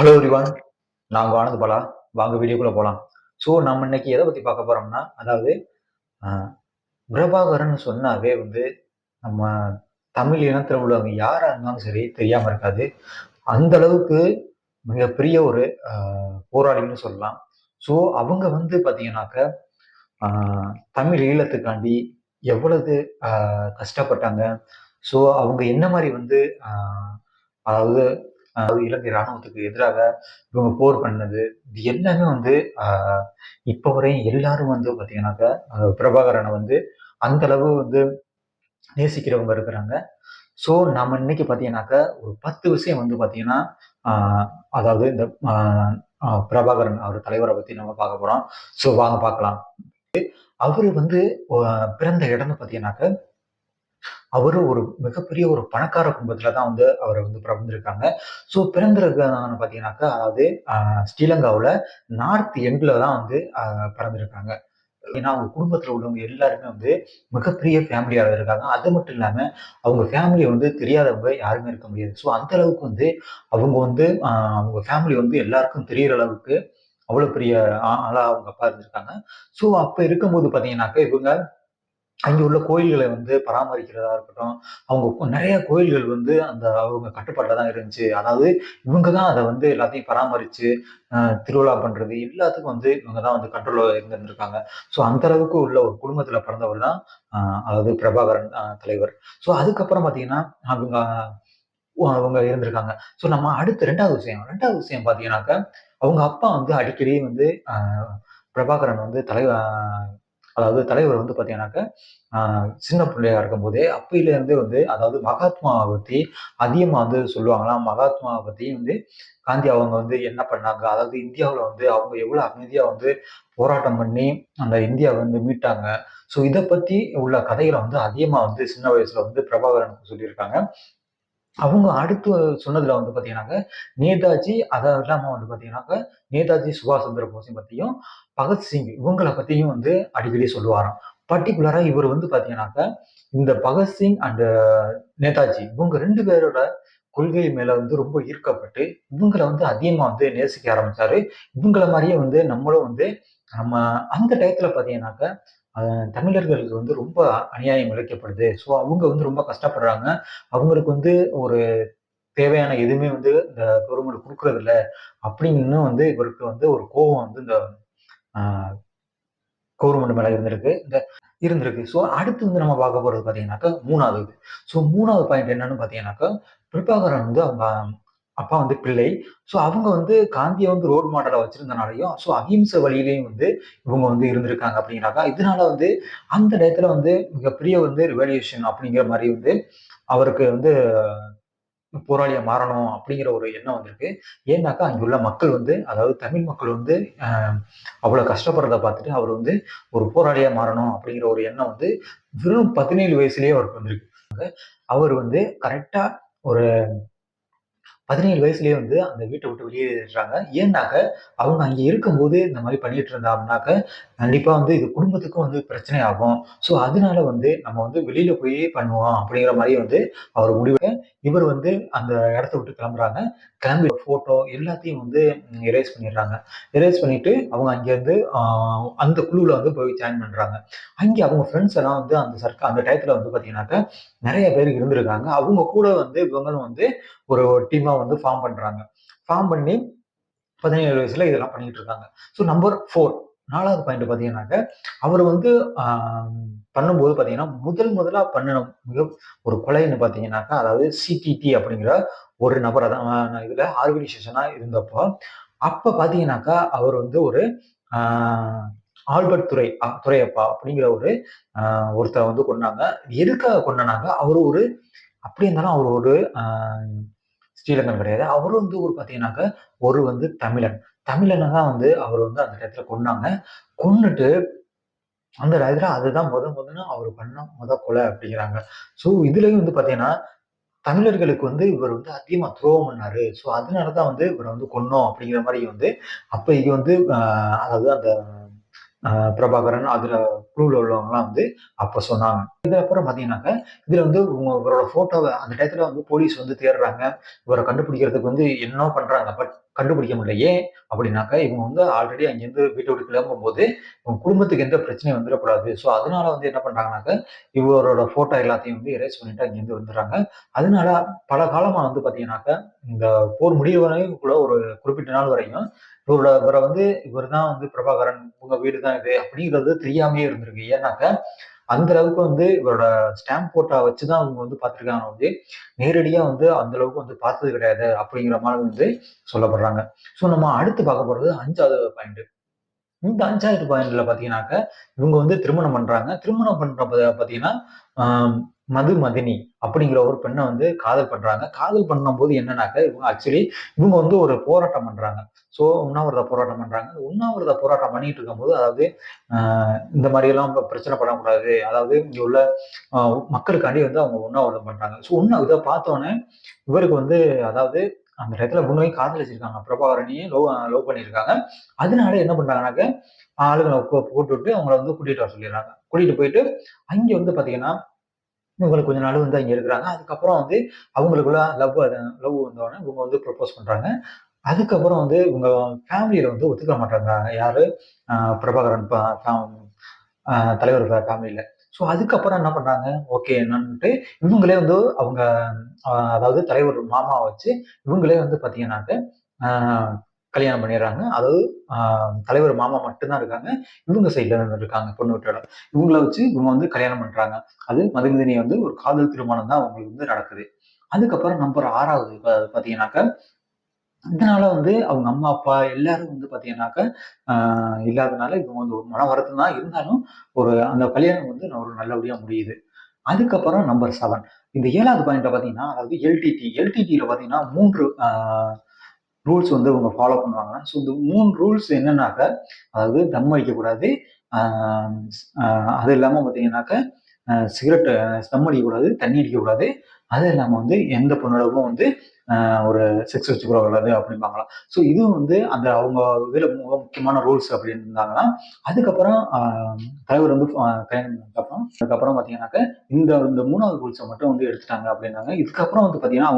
Hello everyone, நான் உங்க ஆனந்த் பாலா. வாங்க வீடியோக்குள்ள போலாம். ஸோ நம்ம இன்னைக்கு எதை பத்தி பார்க்க போறோம்னா, அதாவது அ பிரபாகரன் சொன்னாவே வந்து நம்ம தமிழ் இனத்துல உள்ளவங்க யாரா இருந்தாலும் சரி தெரியாம இருக்காது. அந்த அளவுக்கு மிகப்பெரிய ஒரு அ போராளின்னு சொல்லலாம். ஸோ அவங்க வந்து பார்த்தீங்கன்னாக்க, அ தமிழ் ஈழத்துக்காண்டி எவ்வளவு கஷ்டப்பட்டாங்க. ஸோ அவங்க என்ன மாரி வந்து அ அதாவது இலங்கை ராணுவத்துக்கு எதிராக இவங்க போர் பண்ணது, இது எல்லாமே வந்து ஆ இப்ப வரையும் எல்லாரும் வந்து பார்த்தீங்கன்னாக்கா, பிரபாகரன வந்து அந்த அளவு வந்து நேசிக்கிறவங்க இருக்கிறாங்க. ஸோ நம்ம இன்னைக்கு பார்த்தீங்கன்னாக்கா, ஒரு 10 விஷயம் வந்து பார்த்தீங்கன்னா, ஆ அதாவது இந்த ஆ அ பிரபாகரன் அவர் தலைவர பத்தி நம்ம பார்க்க போறோம். ஸோ வாங்க பார்க்கலாம். அவரு வந்து பிறந்த இடம்னு பார்த்தீங்கன்னாக்க, அவரு ஒரு மிகப்பெரிய ஒரு பணக்கார குடும்பத்தில தான் வந்து அவரு வந்து பிறந்திருக்காங்க. ஸோ பிறந்திருக்காங்கன்னு பார்த்தீங்கன்னாக்கா, அதாவது ஸ்ரீலங்காவுல நார்த் எண்ட்ல தான் வந்து பிறந்திருக்காங்க. ஏன்னா, அவங்க குடும்பத்தில உள்ளவங்க எல்லாருமே வந்து மிகப்பெரிய ஃபேமிலியா இருக்காங்க. அது மட்டும் இல்லாம, அவங்க ஃபேமிலி வந்து தெரியாதவங்க யாருமே இருக்க முடியாது. ஸோ அந்த அளவுக்கு வந்து அவங்க வந்து அவங்க ஃபேமிலி வந்து எல்லாருக்கும் தெரியிற அளவுக்கு அவ்வளோ பெரிய ஆளா அவங்க அப்பா இருந்திருக்காங்க. ஸோ அப்ப இருக்கும்போது பார்த்தீங்கன்னாக்க, இவங்க அங்கே உள்ள கோயில்களை வந்து பராமரிக்கிறதா இருக்கட்டும், அவங்க நெறைய கோயில்கள் வந்து அந்த அவங்க கட்டுப்பாட்டுல தான் இருந்துச்சு. அதாவது இவங்க தான் அத வந்து எல்லாத்தையும் பராமரிச்சு, அ திருவிழா பண்றது எல்லாத்துக்கும் வந்து இவங்க தான் வந்து கண்ட்ரோல்ல இருந்திருக்காங்க. ஸோ அந்த அளவுக்கு உள்ள ஒரு குடும்பத்தில பிறந்தவர் தான் அ அதாவது பிரபாகரன் தலைவர். ஸோ அதுக்கப்புறம் பார்த்தீங்கன்னா, அவங்க அவங்க இருந்திருக்காங்க. ஸோ நம்ம அடுத்து 2வது விஷயம் பார்த்தீங்கன்னாக்கா, அவங்க அப்பா வந்து அடிக்கடி வந்து பிரபாகரன் வந்து அதாவது தலைவர் வந்து பார்த்தீங்கன்னாக்கா, ஆ சின்ன பிள்ளையா இருக்கும்போதே, அப்பயிலேருந்தே வந்து அதாவது மகாத்மாவ பத்தி அதிகமா வந்து சொல்லுவாங்களாம். மகாத்மாவ பத்தி வந்து காந்தி அவங்க வந்து என்ன பண்ணாங்க? அதாவது இந்தியாவுல வந்து அவங்க எவ்வளோ அமைதியா வந்து போராட்டம் பண்ணி, அந்த இந்தியாவ வந்து மீட்டாங்க. ஸோ இத பத்தி உள்ள கதைகள வந்து அதிகமா வந்து சின்ன வயசுல வந்து பிரபாகரனுக்கு சொல்லியிருக்காங்க. அவங்க அடுத்து சொன்னதுல வந்து பார்த்தீங்கன்னாக்க, நேதாஜி அத இல்லாம வந்து பார்த்தீங்கன்னாக்க, நேதாஜி சுபாஷ் சந்திர போஸ பத்தியும், பகத்சிங் இவங்கள பத்தியும் வந்து அடிக்கடி சொல்லுவாராம். பர்ட்டிகுலரா இவரு வந்து பார்த்தீங்கன்னாக்க, இந்த பகத்சிங் அண்ட் நேதாஜி இவங்க 2 பேரோட கொள்கை மேல வந்து ரொம்ப ஈர்க்கப்பட்டு, இவங்கள வந்து அதிகமா வந்து நேசிக்க ஆரம்பிச்சாரு. இவங்கள மாரியே வந்து நம்மளும் வந்து நம்ம அந்த டயத்துல பார்த்தீங்கன்னாக்க, அ தமிழர்களுக்கு வந்து ரொம்ப அநியாயம் இழைக்கப்படுது. ஸோ அவங்க வந்து ரொம்ப கஷ்டப்படுறாங்க. அவங்களுக்கு வந்து ஒரு தேவையான எதுவுமே வந்து இந்த கவர்மெண்ட் குடுக்குறதில்ல. அப்படின்னு வந்து இவருக்கு வந்து ஒரு கோவம் வந்து இந்த அ கவர்மெண்ட் மேல இருந்திருக்கு. இருந்திருக்கு. ஸோ அடுத்து வந்து நம்ம பார்க்க போறது பார்த்தீங்கன்னாக்கா 3வது இது. ஸோ 3வது பாயிண்ட் என்னன்னு பார்த்தீங்கன்னாக்கா, பிரபாகரன் வந்து அவங்க அப்பா வந்து பிள்ளை. ஸோ அவங்க வந்து காந்திய வந்து ரோல் மாடலா வச்சிருந்தனாலயும், ஸோ அகிம்சை வழியிலயும் வந்து இவங்க வந்து இருந்திருக்காங்க அப்படின்னாக்கா, இதனால வந்து அந்த டயத்துல வந்து மிகப்பெரிய வந்து ரிவல்யூஷன் அப்படிங்கிற மாரி வந்து அவருக்கு வந்து போராளியா மாறணும் அப்படிங்கிற ஒரு எண்ணம் வந்திருக்கு. ஏன்னாக்கா, அங்குள்ள மக்கள் வந்து அதாவது தமிழ் மக்கள் வந்து அ அவ்வளோ கஷ்டப்படுறத பார்த்துட்டு, அவர் வந்து ஒரு போராளியா மாறணும் அப்படிங்கிற ஒரு எண்ணம் வந்து வெறும் 17 வயசுலயே அவருக்கு வந்திருக்கு. அவர் வந்து கரெக்ட்டா ஒரு 17 வயசுலயே வந்து அந்த வீட்ட விட்டு வெளியேறுறாங்க. ஏன்னாக்க, அவங்க அங்க இருக்கும்போது இந்த மாரி பண்ணிட்டு இருந்தாங்கனாக்க, கண்டிப்பா வந்து இது குடும்பத்துக்கும் வந்து பிரச்சனை ஆகும். ஸோ அதனால வந்து நம்ம வந்து வெளியில போய் பண்ணுவோம் அப்படிங்கிற மாரி வந்து அவர் முடிவு இவர் வந்து அந்த இடத்த விட்டு கிளம்புறாங்க. கிளம்பி ஃபோட்டோ எல்லாத்தையும் வந்து எரேஸ் பண்ணிடுறாங்க. எரேஸ் பண்ணிட்டு அவங்க அங்கேருந்து அந்த குழுவுல வந்து போய் ஜாயின் பண்றாங்க. அங்கே அவங்க ஃப்ரெண்ட்ஸ் எல்லாம் வந்து அந்த டயத்துல வந்து பார்த்தீங்கன்னாக்க, நெறைய பேர் இருந்திருக்காங்க. அவங்க கூட வந்து இவங்களும் வந்து ஒரு டீமா வந்து ஃபார்ம் பண்றாங்க. ஃபார்ம் பண்ணி 17 வயசுல இதெல்லாம் பண்ணிட்டு இருக்காங்க. ஸோ நம்பர் 4வது பாயிண்ட் பார்த்தீங்கன்னாக்க, அவரு வந்து ஆ பண்ணும்போது பார்த்தீங்கன்னா, முதலா பண்ணுன ஒரு கொலைன்னு பார்த்தீங்கன்னாக்கா, அதாவது சிடிடி அப்படிங்கிற ஒரு நபர் அதான் இதுல ஆர்கனைசேஷனா இருந்தப்போ, அப்ப பார்த்தீங்கன்னாக்கா, அவர் வந்து ஒரு ஆ ஆல்பர்ட் துரையப்பா அப்படிங்கிற ஒரு ஒருத்தர வந்து கொன்னாங்க. எதுக்காக கொன்னனாங்க, அவரு ஒரு அப்படி இருந்தாலும் அவர் ஒரு ஆ ஸ்ரீலங்கன் கிடையாது. அவரும் வந்து ஒரு பார்த்தீங்கன்னாக்க, ஒரு வந்து தமிழன். தமிழன தான் வந்து அவர் வந்து அந்த டயத்துல கொன்னாங்க. கொன்னுட்டு அந்த டயத்துல அதுதான் முதல்ல அவரு பண்ண கொலை அப்படிங்கிறாங்க. ஸோ இதுலயும் வந்து பார்த்தீங்கன்னா, தமிழர்களுக்கு வந்து இவர் வந்து அதிகமா துரோகம் பண்ணாரு. ஸோ அதனால தான் வந்து இவர வந்து கொன்னோம் அப்படிங்கிற மாரி வந்து அப்ப இது வந்து அதாவது அந்த பிரபாகரன் அதுல குழுவில் உள்ளவங்கலாம் வந்து அப்ப சொன்னாங்க. இதுக்கப்புறம் பாத்தீங்கன்னாக்க இதுல வந்து இவரோட போட்டோவை அந்த டயத்துல வந்து போலீஸ் வந்து தேடுறாங்க. இவரை கண்டுபிடிக்கிறதுக்கு வந்து என்னோ பண்றாங்க. பட் கண்டுபிடிக்க முடியல. ஏன் அப்படின்னாக்கா இவங்க வந்து ஆல்ரெடி அங்கிருந்து வீட்டை விட்டு கிளம்பும் போது இவங்க குடும்பத்துக்கு எந்த பிரச்சனையும் வந்துடக்கூடாது. ஸோ அதனால வந்து என்ன பண்றாங்கனாக்க இவரோட போட்டோ எல்லாத்தையும் வந்து எரேஸ் பண்ணிட்டு அங்கிருந்து வந்துடுறாங்க. அதனால பல காலமா வந்து பாத்தீங்கன்னாக்க இந்த போர் முடிவு வரையும் கூட ஒரு குறிப்பிட்ட நாள் வரையும் இவரை வந்து இவர் தான் வந்து பிரபாகரன், உங்க வீடு தான் இது அப்படிங்கிறது தெரியாமயே இருந்திருக்கு. ஏன்னாக்க அந்த அளவுக்கு வந்து இவரோட ஸ்டாம்ப் போட்டா வச்சுதான் அவங்க வந்து பார்த்திருக்காங்க வந்து நேரடியா வந்து அந்த அளவுக்கு வந்து பார்த்தது கிடையாது அப்படிங்கிற மாதிரி வந்து சொல்லப்படுறாங்க. ஸோ நம்ம அடுத்து பார்க்க போறது 5வது பாயிண்ட். இந்த 5வது பாயிண்ட்ல பார்த்தீங்கன்னாக்க இவங்க வந்து திருமணம் பண்றாங்க. திருமணம் பண்றப்ப பார்த்தீங்கன்னா, ஆ மதுமதினி அப்படிங்கிற ஒரு பெண்ணை வந்து காதல் பண்றாங்க. காதல் பண்ணும்போது என்னன்னாக்க, இவங்க ஆக்சுவலி இவங்க வந்து ஒரு போராட்டம் பண்றாங்க. ஸோ உண்ணாவிரத போராட்டம் பண்றாங்க. உண்ணாவிரத போராட்டம் பண்ணிட்டு இருக்கும்போது, அதாவது ஆ இந்த மாரியெல்லாம் பிரச்சனை பண்ணக்கூடாது. அதாவது இங்க உள்ள அ மக்களுக்காண்டி வந்து அவங்க உண்ணாவிரதம் பண்றாங்க. ஸோ இத பார்த்தோனே இவருக்கு வந்து அதாவது அந்த டயத்துல உண்மையை காதலிச்சிருக்காங்க. பிரபாகரனையும் லவ் பண்ணியிருக்காங்க. அதனால என்ன பண்றாங்கன்னாக்க, ஆளுங்கள போட்டுவிட்டு அவங்கள வந்து கூட்டிட்டு வர சொல்லிடுறாங்க. கூட்டிட்டு போயிட்டு அங்க வந்து பார்த்தீங்கன்னா இவங்க கொஞ்ச நாள் வந்து அங்க இருக்கிறாங்க. அதுக்கப்புறம் வந்து அவங்களுக்குள்ள லவ் வந்தோனே இவங்க வந்து ப்ரப்போஸ் பண்றாங்க. அதுக்கப்புறம் வந்து இவங்க ஃபேமிலில வந்து ஒத்துக்க மாட்டாங்க. யாரு? அ பிரபாகரன் ஃபேம் அ தலைவர் ஃபேமிலில. ஸோ அதுக்கப்புறம் என்ன பண்றாங்க, ஓகே என்னன்ட்டு இவங்களே வந்து அவங்க அதாவது தலைவர் மாமாவ வச்சு இவங்களே வந்து பார்த்தீங்கன்னாக்க, அ கல்யாணம் பண்ணிடுறாங்க. அதாவது அ தலைவர் மாமா மட்டும் தான் இருக்காங்க. இவங்க சைட்ல இருந்து இருக்காங்க பொண்ணு வீட்டோட. இவங்கள வச்சு இவங்க வந்து கல்யாணம் பண்றாங்க. அது மதுமிதனி வந்து ஒரு காதல் திருமணம் தான் அவங்களுக்கு வந்து நடக்குது. அதுக்கப்புறம் நம்பர் 6வது பார்த்தீங்கன்னாக்க, இதனால வந்து அவங்க அம்மா, அப்பா எல்லாரும் வந்து பார்த்தீங்கன்னாக்க, ஆ இல்லாதனால இவங்க வந்து ஒரு மன வருத்தம் தான் இருந்தாலும், ஒரு அந்த கல்யாணம் வந்து ஒரு நல்லபடியா முடியுது. அதுக்கப்புறம் நம்பர் 7 இந்த 7வது பாயிண்ட்ல பார்த்தீங்கன்னா, அதாவது எல்டிடி. எல்டிடில பார்த்தீங்கன்னா 3 ரூல்ஸ் வந்து இவங்க ஃபாலோ பண்ணுவாங்க. ஸோ இந்த 3 ரூல்ஸ் என்னன்னாக்க, அதாவது தம் அடிக்கக்கூடாது. ஆ அ அது இல்லாம பார்த்தீங்கன்னாக்க, சிகரெட் தம் அடிக்கக்கூடாது, தண்ணி அடிக்கக்கூடாது. அது இல்லாம வந்து எந்த பொண்ணோடவும் வந்து ஒரு செக்ஸ் வச்சுக்கூடாது அப்படிம்பாங்களாம். ஸோ இதுவும் வந்து அந்த அவங்க இதுல முக்கியமான ரூல்ஸ் அப்படின்னு இருந்தாங்கன்னா, அதுக்கப்புறம் தலைவர் வந்து கல்யாணம் பண்ணதுக்கப்புறம் அதுக்கப்புறம் பார்த்தீங்கன்னாக்க, இந்த இந்த 3வது ரூல்ஸ மட்டும் வந்து எடுத்துட்டாங்க அப்படின்னாங்க. இதுக்கப்புறம் வந்து பார்த்தீங்கன்னா,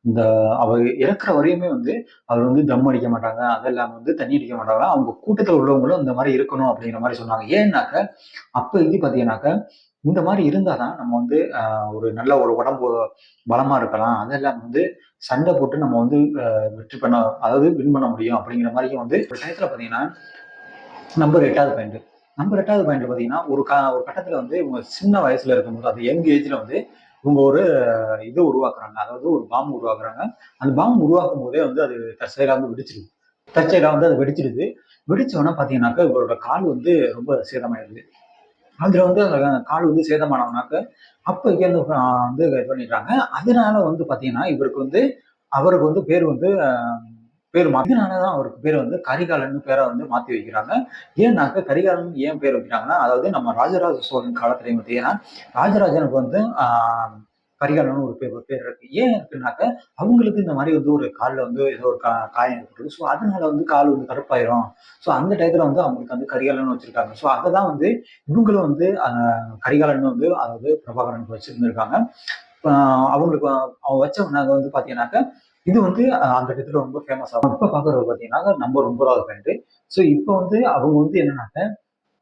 இந்த அவர் இறக்குற வரையுமே வந்து அவர் வந்து தம் அடிக்க மாட்டாங்க. அது இல்லாம வந்து தண்ணி அடிக்க மாட்டாங்க. அவங்க கூட்டத்துல உள்ளவங்களும் இந்த மாரி இருக்கணும் அப்படிங்கிற மாரி சொன்னாங்க. ஏன்னாக்க, அப்போதைக்கு பார்த்தீங்கன்னாக்க, இந்த மாரி இருந்தா தான் நம்ம வந்து ஒரு நல்ல ஒரு உடம்பு பலமா இருக்கலாம். அது இல்லாம வந்து சண்டை போட்டு நம்ம வந்து வெற்றி பண்ண அதாவது வின் பண்ண முடியும் அப்படிங்கிற மாரியும் வந்து ஒரு டயத்துல பார்த்தீங்கன்னா, நம்பர் 8வது பாயிண்ட். நம்பர் 8வது பாயிண்ட்ல பார்த்தீங்கன்னா, ஒரு கட்டத்துல வந்து இவங்க சின்ன வயசுல இருக்கும்போது, அது யங் ஏஜ்ல வந்து இவங்க ஒரு இது உருவாக்குறாங்க. அதாவது ஒரு பாம் உருவாக்குறாங்க. அந்த பாம் உருவாக்கும் போதே வந்து அது தற்செயலா வந்து வெடிச்சிருது. தற்செயலா வந்து அது வெடிச்சிடுது. வெடிச்ச உடனே பார்த்தீங்கன்னாக்கா, இவரோட கால் வந்து ரொம்ப சேதமாயிருது. அதுல வந்து அந்த கால் வந்து சேதமானவனாக்க, அப்போதைக்கு வந்து வந்து இது பண்ணிடுறாங்க. அதனால வந்து பார்த்தீங்கன்னா, அவருக்கு வந்து பேர் வந்து பேர் இதனால தான் அவருக்கு பேர் வந்து கரிகாலன்னு பேர வந்து மாத்தி வைக்கிறாங்க. ஏன்னாக்க கரிகாலன் ஏன் பேர் வைக்கிறாங்கன்னா, அதாவது நம்ம ராஜராஜ சோழன் காலத்திலேயும் பார்த்தீங்கன்னா, ராஜராஜனுக்கு வந்து கரிகாலன்னு ஒரு பேர் இருக்கு. ஏன் இருக்குன்னாக்க, அவங்களுக்கு இந்த மாரி வந்து ஒரு கால்ல வந்து ஏதோ ஒரு காயம் ஏற்பட்டுருக்கு. ஸோ அதனால வந்து கால் வந்து கருப்பாயிரும். ஸோ அந்த டயத்துல வந்து அவங்களுக்கு வந்து கரிகாலன்னு வச்சிருக்காங்க. ஸோ அததான் வந்து இவங்களும் வந்து கரிகாலன் வந்து அதாவது பிரபாகரனுக்கு வச்சிருந்திருக்காங்க. அ அவங்களுக்கு அவங்க வச்சவங்க வந்து பார்த்தீங்கன்னாக்க, இது வந்து அந்த இடத்துல ரொம்ப ஃபேமஸ் ஆகும். இப்ப பார்க்குறது பார்த்தீங்கன்னா, நம்பர் 9வது பாயிண்ட். ஸோ இப்ப வந்து அவங்க வந்து என்னன்னாக்க,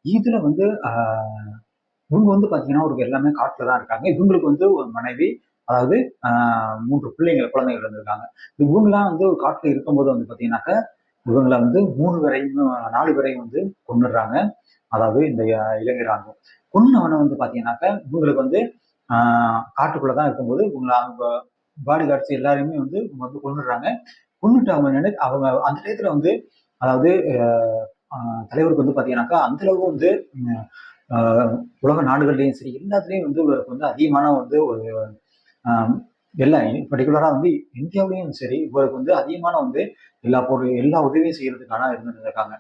இதுல வந்து இவங்க வந்து பார்த்தீங்கன்னா, ஒரு எல்லாமே காட்டுல தான் இருக்காங்க. இவங்களுக்கு வந்து ஒரு மனைவி, அதாவது அ 3 குழந்தைகள் இருந்திருக்காங்க. இவங்கலாம் வந்து ஒரு காட்டுல இருக்கும்போது வந்து பார்த்தீங்கன்னாக்க, இவங்கள வந்து 3 பேரையும் 4 பேரையும் வந்து கொன்னுடுறாங்க. அதாவது இந்த இலங்கை ராணுவம். கொன்னவன வந்து பார்த்தீங்கன்னாக்க, இவங்களுக்கு வந்து ஆ காட்டுக்குள்ள தான் இருக்கும்போது, அவங்க பாடி கார்ட்ஸ் எல்லாரையுமே வந்து இவங்க வந்து கொன்னுடுறாங்க. கொன்னுட்டு அவங்க அந்த டயத்துல வந்து அதாவது அ தலைவருக்கு வந்து பார்த்தீங்கன்னாக்கா, அந்த அளவு வந்து ம் அ உலக நாடுகள்லயும் சரி, எல்லாத்துலயும் வந்து இவருக்கு வந்து அதிகமான வந்து ஒரு அ எல்லா பர்ட்டிகுலரா வந்து இந்தியாவிலயும் சரி, இவருக்கு வந்து அதிகமான வந்து எல்லா உதவியும் செய்யறதுக்கான இருந்திருக்காங்க.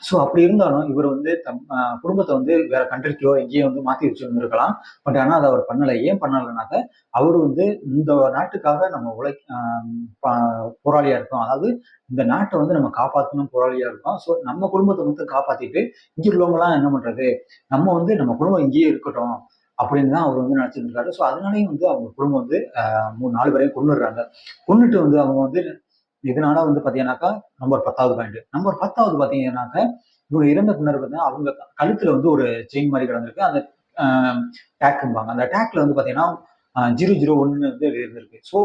ஸோ அப்படி இருந்தாலும் இவர் வந்து தம் குடும்பத்தை வந்து வேற கண்ட்ரிக்கோ எங்கேயோ வந்து மாத்தி வச்சிருந்திருக்கலாம். பட் ஆனா அதை அவர் பண்ணல. ஏன் பண்ணலனாக்க, அவரு வந்து இந்த நாட்டுக்காக நம்ம போராளியா இருக்கோம். அதாவது இந்த நாட்டை வந்து நம்ம காப்பாத்தணும் போராளியா இருக்கோம். ஸோ நம்ம குடும்பத்தை மட்டும் காப்பாத்திட்டு, இங்க உள்ளவங்கலாம் என்ன பண்றது? நம்ம வந்து நம்ம குடும்பம் இங்கேயே இருக்கட்டும். அப்படின்னு தான் அவர் வந்து நினைச்சிருந்திருக்காரு. ஸோ அதனாலயும் வந்து அவங்க குடும்பம் வந்து 3, 4 பேரையும் கொன்னுடுறாங்க. கொன்னுட்டு வந்து அவங்க வந்து இதனால வந்து பாத்தீங்கன்னாக்கா, நம்பர் 10வது பாயிண்ட். நம்பர் 10வது பாத்தீங்கன்னாக்க, இவங்க இறந்த பின்னர் பார்த்தீங்கன்னா, அவங்க கழுத்துல வந்து ஒரு செயின் மாரி கிடந்திருக்கு. அந்த அ டேக்கும்பாங்க. அந்த டேக்ல வந்து பாத்தீங்கன்னா, 001 வந்து இருந்திருக்கு. ஸோ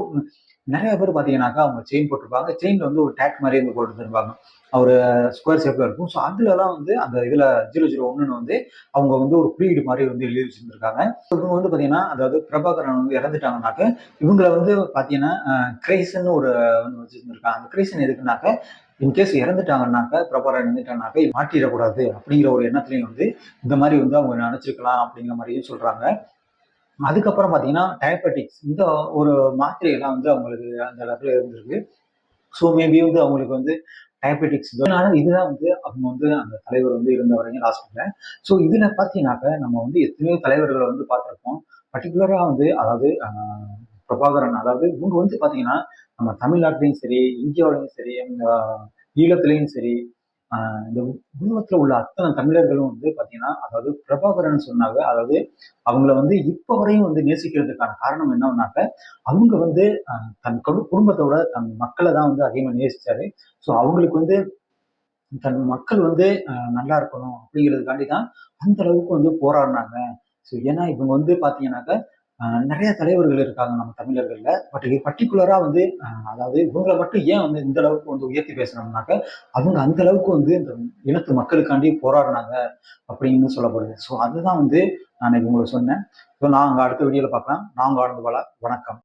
நெறைய பேர் பாத்தீங்கன்னாக்கா, அவங்க செயின் போட்டிருப்பாங்க. செயின்ல வந்து ஒரு டேக் மாரி வந்து போட்டுருப்பாங்க. ஒரு ஸ்கொயர் ஷேப்ல இருக்கும். ஸோ அதுலலாம் வந்து அந்த இதுல 001ன்னு வந்து அவங்க வந்து ஒரு குறியீடு மாரி வந்து எழுதி வச்சிருந்திருக்காங்க. இவங்க வந்து பாத்தீங்கன்னா, அதாவது பிரபாகரன் வந்து இறந்துட்டாங்கனாக்க, இவங்கள வந்து பாத்தீங்கன்னா, கிரைஸ்ன்னு ஒரு ஒண்ணு வச்சிருந்திருக்காங்க. அந்த கிரைசன் எதுக்குன்னாக்க, இன்கேஸ் இறந்துட்டாங்கன்னாக்க, பிரபாகரன் இறந்துட்டாங்கனாக்க மாட்டிறக்கூடாது அப்படிங்கிற ஒரு எண்ணத்திலயும் வந்து, இந்த மாரி வந்து அவங்க நினைச்சிருக்கலாம் அப்படிங்கிற மாரியும் சொல்றாங்க. அதுக்கப்புறம் பாத்தீங்கன்னா, டயபெட்டிக்ஸ் இந்த ஒரு மாத்திரையெல்லாம் வந்து அவங்களுக்கு அந்த இடத்துல இருந்திருக்கு. ஸோ மேபி வந்து அவங்களுக்கு வந்து டயபெட்டிக்ஸ் இதனால இதுதான் வந்து அவங்க வந்து அந்த தலைவர் வந்து இருந்த வரைக்கும் லாஸ்ட்ல. ஸோ இதுல பாத்தீங்கன்னாக்க நம்ம வந்து எத்தனையோ தலைவர்களை வந்து பார்த்திருப்போம். பர்ட்டிகுலரா வந்து அதாவது பிரபாகரன் அதாவது இவங்க வந்து பாத்தீங்கன்னா நம்ம தமிழ்நாட்டிலையும் சரி, இந்தியாவிலையும் சரி, ஈழத்திலையும் சரி, இந்த உலகத்துல உள்ள அத்தனை தமிழர்களும் வந்து பாத்தீங்கன்னா அதாவது பிரபாகரன் சொன்னாங்க. அதாவது அவங்கள வந்து இப்ப வரையும் வந்து நேசிக்கிறதுக்கான காரணம் என்னன்னாக்க, அவங்க வந்து தன் குடும்பத்தோட தன் மக்களை தான் வந்து அதிகமா நேசிச்சாரு. ஸோ அவங்களுக்கு வந்து தன் மக்கள் வந்து நல்லா இருக்கணும் அப்படிங்கிறதுக்காண்டி தான் அந்த அளவுக்கு வந்து போராடினாங்க. ஸோ ஏன்னா இவங்க வந்து பாத்தீங்கன்னாக்க, நிறைய தலைவர்கள் இருக்காங்க நம்ம தமிழர்கள்ல. பட் பர்ட்டிகுலரா வந்து அதாவது இவங்கள மட்டும் ஏன் வந்து இந்த அளவுக்கு வந்து உயர்த்தி பேசணும்னாக்க, அவங்க அந்த அளவுக்கு வந்து இந்த இனத்து மக்களுக்காண்டி போராடினாங்க அப்படின்னு சொல்லப்படுது. ஸோ அதுதான் வந்து நான் உங்களுக்கு சொன்னேன். ஸோ நாங்க அடுத்த வீடியோல பார்க்கலாம். நான் உங்க ஆனந்த் பாலா. வணக்கம்.